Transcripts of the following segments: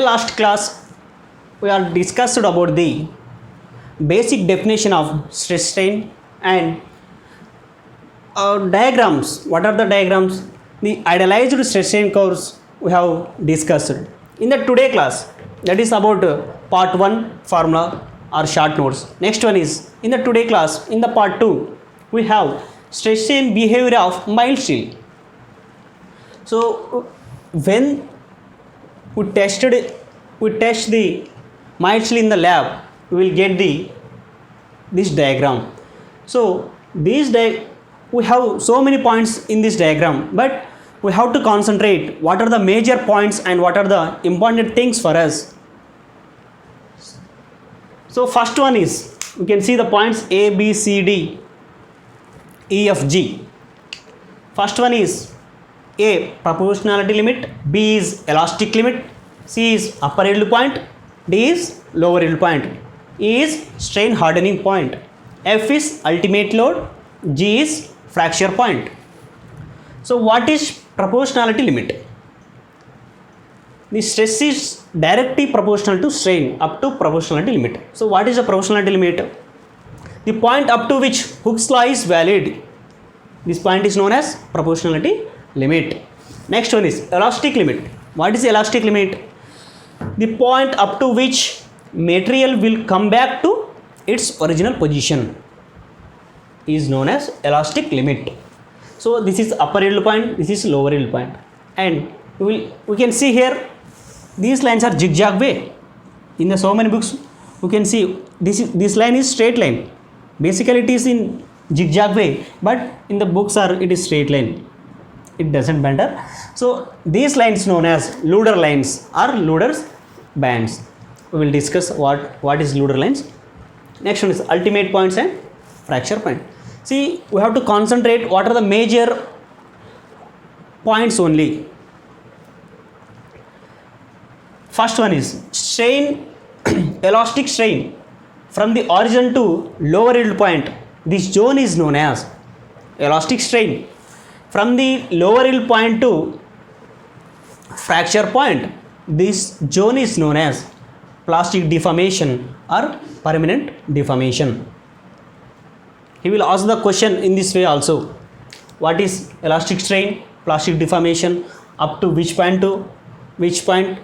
the last class we are discussed about the basic definition of stress strain and diagrams. What are the diagrams? The idealized stress strain curves we have discussed in the today class. That is about part 1 formula or short notes. Next one is in the today class, in the part 2 we have stress strain behavior of mild steel. So when we test the mild steel in the lab, we will get this diagram. So we have so many points in this diagram, but we have to concentrate what are the major points and what are the important things for us. So first one is, you can see the points A, B, C, D, E, F, G. First one is A, proportionality limit, B is elastic limit, C is upper yield point, D is lower yield point, E is strain hardening point, F is ultimate load, G is fracture point. So what is proportionality limit? The stress is directly proportional to strain up to proportionality limit. So what is the proportionality limit? The point up to which Hooke's law is valid. This point is known as proportionality limit. Next one is elastic limit. What is elastic limit? The point up to which material will come back to its original position is known as elastic limit. So this is upper yield point, this is lower yield point, and we can see here these lines are zigzag way. In the so many books you can see this line is straight line. Basically it is in zigzag way, but in the books it is straight line. It doesn't matter. So these lines known as Luder lines or Luder's bands. We will discuss what is Luder lines. Next one is ultimate points and fracture point. See, we have to concentrate what are the major points only. First one is strain, elastic strain from the origin to lower yield point. This zone is known as elastic strain. From the lower yield point to fracture point, this zone is known as plastic deformation or permanent deformation. He will ask the question in this way also. What is elastic strain, plastic deformation, up to which point to which point?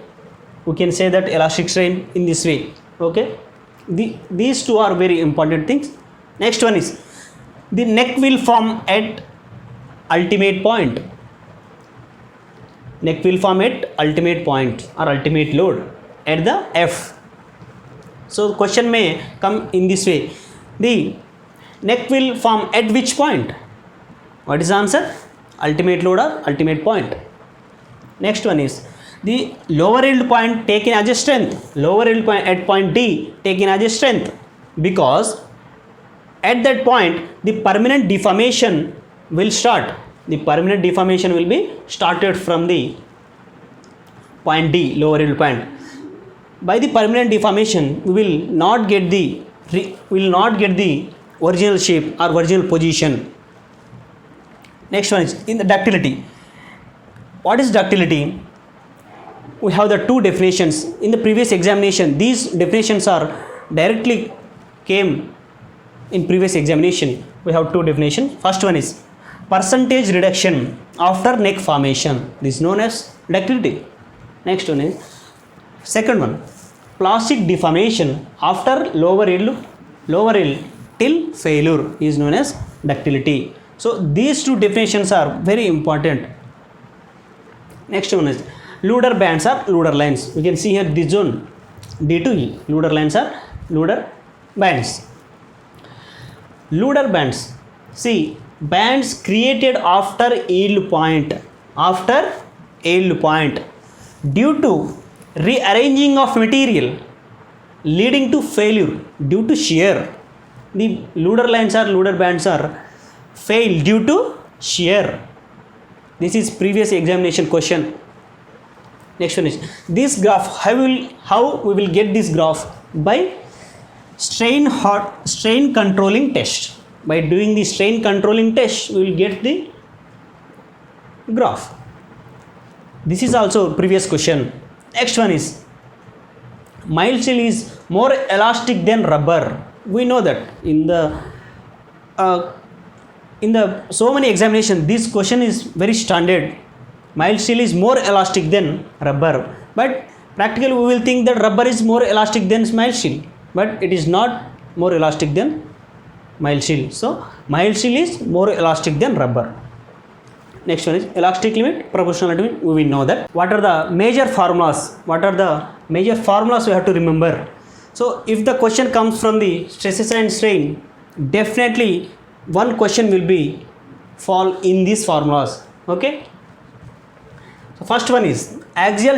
We can say that elastic strain in this way. Okay, these two are very important things. Next one is the neck will form at ultimate point. Neck will form at ultimate point or ultimate load at the F. So question may come in this way. The neck will form at which point? What is the answer? Ultimate load or ultimate point. Next one is the lower yield point taken as a strength. Lower yield point at point D taken as a strength, because at that point the permanent deformation will start. The permanent deformation will be started from the point D, lower yield point. By the permanent deformation we will not get the original shape or original position. Next one is in the ductility. What is ductility? We have the two definitions in the previous examination. These definitions are directly came in previous examination. We have two definitions. First one is percentage reduction after neck formation. This is known as ductility. Next one is second one, plastic deformation after lower yield till failure is known as ductility. So these two definitions are very important. Next one is Luder bands or Luder lines. We can see here this zone D to E. Luder lines are Luder bands. Luder bands. See, bands created after yield point. After yield point, due to rearranging of material leading to failure due to shear. The Luder lines or Luder bands are fail due to shear. This is previous examination question. Next one is this graph. How we will get this graph? By strain controlling test. By doing the strain controlling test, we will get the graph. This is also previous question. Next one is mild steel is more elastic than rubber. We know that in the so many examination this question is very standard. Mild steel is more elastic than rubber, but practically we will think that rubber is more elastic than mild steel, but it is not more elastic than mild steel. So mild steel is more elastic than rubber. Next one is elastic limit, proportionality limit. We will know that. What are the major formulas? What are the major formulas we have to remember? So if the question comes from the stresses and strain, definitely one question will be fall in these formulas. Okay. So first one is axial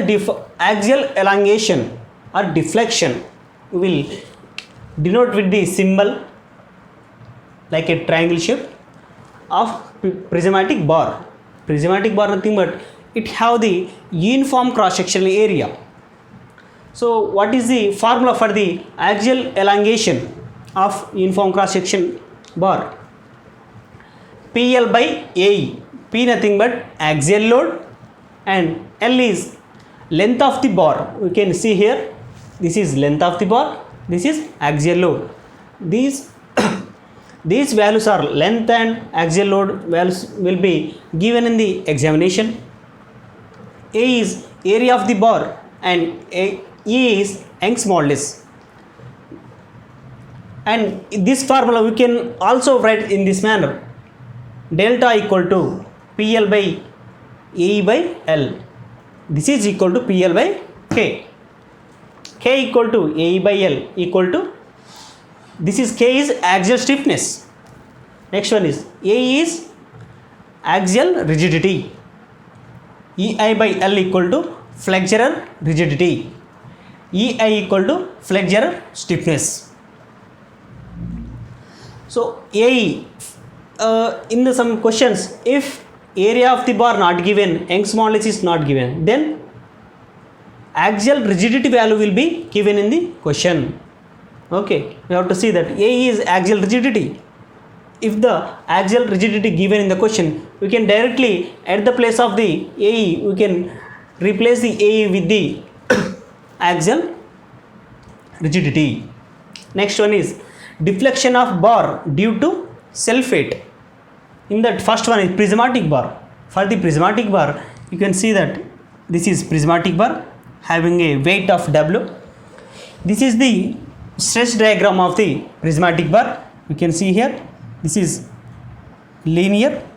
elongation or deflection. We will denote with the symbol like a triangle shape of prismatic bar. Prismatic bar nothing but it have the uniform cross sectional area. So what is the formula for the axial elongation of uniform cross section bar? PL by AE. P nothing but axial load and L is length of the bar. We can see here this is length of the bar, this is axial load. These values are length and axial load values will be given in the examination. A is area of the bar and E is Young's modulus. And this formula we can also write in this manner. Delta equal to PL by AE by L. This is equal to PL by K. K equal to AE by L equal to, this is K is axial stiffness. Next one is AE is axial rigidity. EI by L equal to flexural rigidity. EI equal to flexural stiffness. So AE in the some questions, if area of the bar not given, Young's modulus is not given, then axial rigidity value will be given in the question. Okay, we have to see that AE is axial rigidity. If the axial rigidity given in the question, we can directly at the place of the AE, we can replace the AE with the axial rigidity. Next one is deflection of bar due to self weight. In that first one is prismatic bar. For the prismatic bar, you can see that this is prismatic bar having a weight of W. This is the stress diagram of the prismatic bar. You can see here this is linear.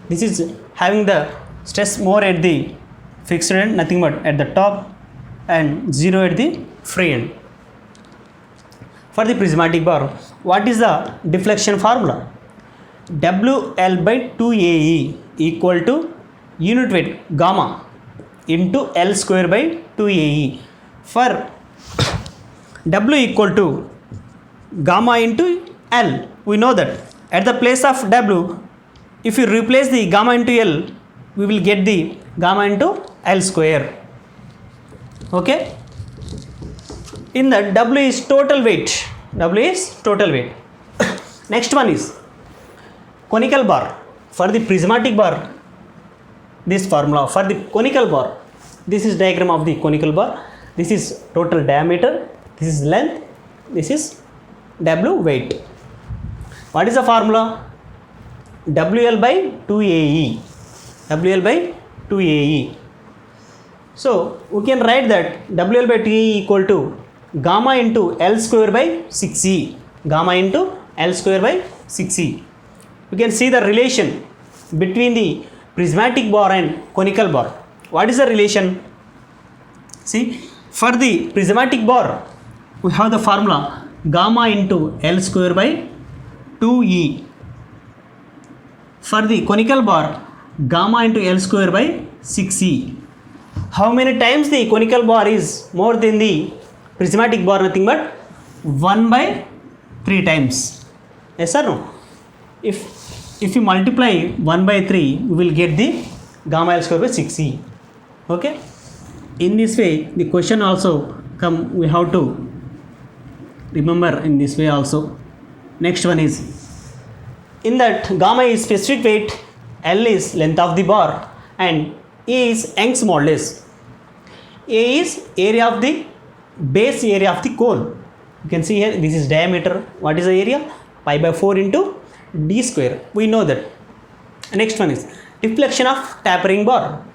This is having the stress more at the fixed end, nothing but at the top, and 0 at the free end. For the prismatic bar, what is the deflection formula? WL by 2AE equal to unit weight gamma into L square by 2AE. For W equal to gamma into L, we know that at the place of W, if you replace the gamma into L, we will get the gamma into L square. Okay. In that W is total weight. W is total weight. Next one is conical bar. For the prismatic bar, this formula. For the conical bar, this is diagram of the conical bar. This is total diameter, this is length, this is W weight. What is the formula? WL by 2AE. WL by 2AE. So we can write that WL by 2AE equal to gamma into L square by 6E. Gamma into L square by 6E. We can see the relation between the prismatic bar and conical bar. What is the relation? See, for the prismatic bar, we have the formula gamma into L square by 2E. For the conical bar, gamma into L square by 6E. How many times the conical bar is more than the prismatic bar? Nothing but 1 by 3 times. Yes or no? If you multiply 1 by 3, we will get the gamma L square by 6E. Okay. In this way, the question also come. We have to remember in this way also. Next one is, in that gamma is specific weight, L is length of the bar, and E is Young's modulus. A is area of the base area of the cone. You can see here, this is diameter. What is the area? Pi by 4 into d square. We know that. Next one is deflection of tapering bar.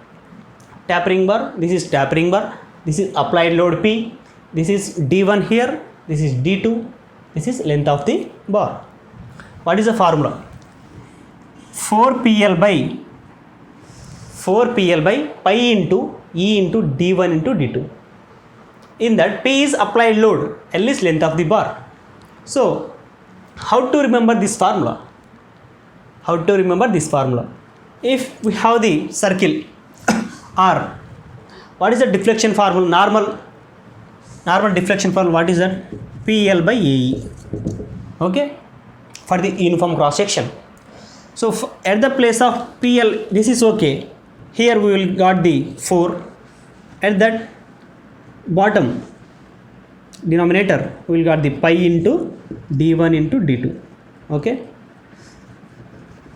Tapering bar, this is tapering bar. This is applied load P. This is D1 here. This is D2. This is length of the bar. What is the formula? 4PL by pi into E into D1 into D2. In that, P is applied load, L is length of the bar. So, how to remember this formula? How to remember this formula? If we have the circle R, what is the deflection formula? Normal deflection formula, what is that? PL by AE. Okay, for the uniform cross section. So at the place of PL, this is okay. Here we will got the 4. At that bottom denominator, we will got the pi into D1 into D2. Okay.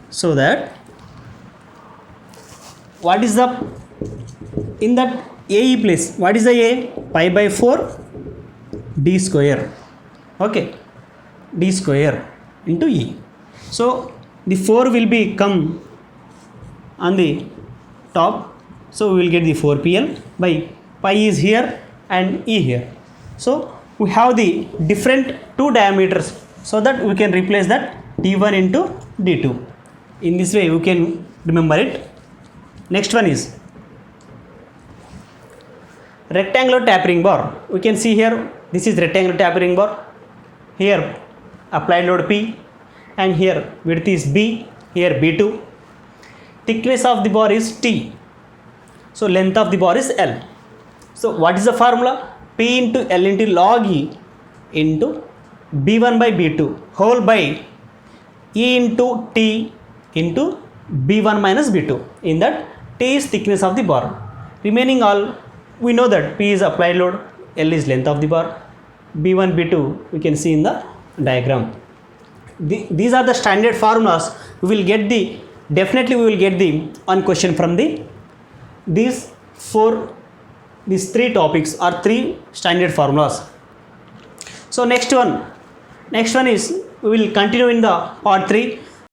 So that what is the in that AE place? What is the A? Pi by 4 D square. Okay, D square into E. So the 4 will be come on the top. So we will get the 4PL by pi is here and E here. So we have the different two diameters, so that we can replace that D1 into D2. In this way we can remember it. Next one is rectangular tapering bar. We can see here, this is rectangular tapering bar. Here applied load P, and here width is B, here B2. Thickness of the bar is T. So length of the bar is L. So what is the formula? P into L into log E into B1 by B2 whole by E into T into B1 minus B2. In that, T is thickness of the bar. Remaining all, we know that P is applied load, L is length of the bar, B1, B2 we can see in the diagram. These are the standard formulas. We will get the, definitely we will get the one question from the these three topics are 3 standard formulas. So next one is we will continue in the part 3.